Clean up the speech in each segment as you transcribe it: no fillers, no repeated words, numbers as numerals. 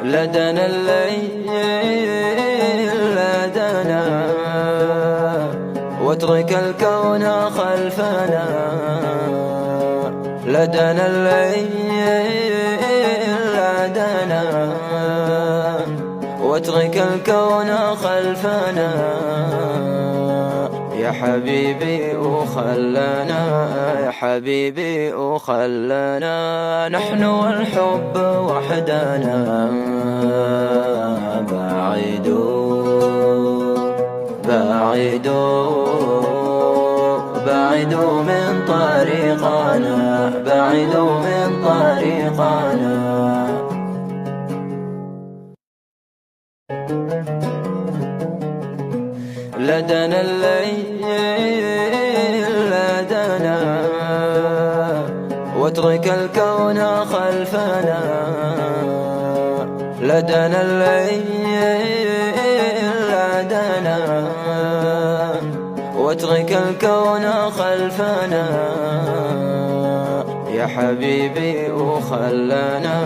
لدنا الليل لدنا، واترك الكون خلفنا. لدنا الليل لدنا، واترك الكون خلفنا. يا حبيبي أخلنا، يا حبيبي أخلنا، نحن والحب وحدنا. بعدوا من طريقنا، بعدوا من طريقنا. لدنا الليل لدنا، واترك الكون خلفنا. لدنا الليل لدنا، واترك الكون خلفنا. يا حبيبي أخلنا،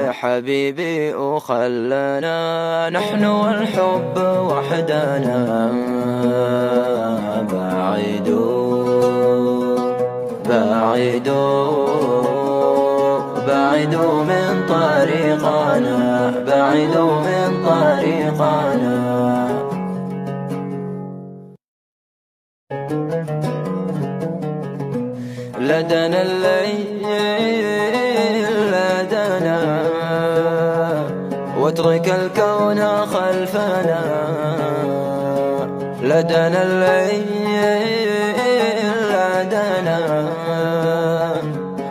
يا حبيبي أخلنا، نحن والحب وحدنا. بعدوا من طريقنا، بعدوا من طريقنا. لدنا الليل لدنا، واترك الكون خلفنا. لدنا الليل لدنا،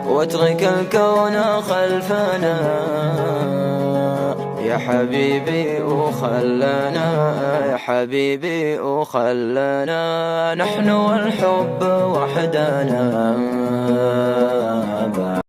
واترك الكون خلفنا. يا حبيبي أخلنا، يا حبيبي أخلنا، نحن والحب وحدنا.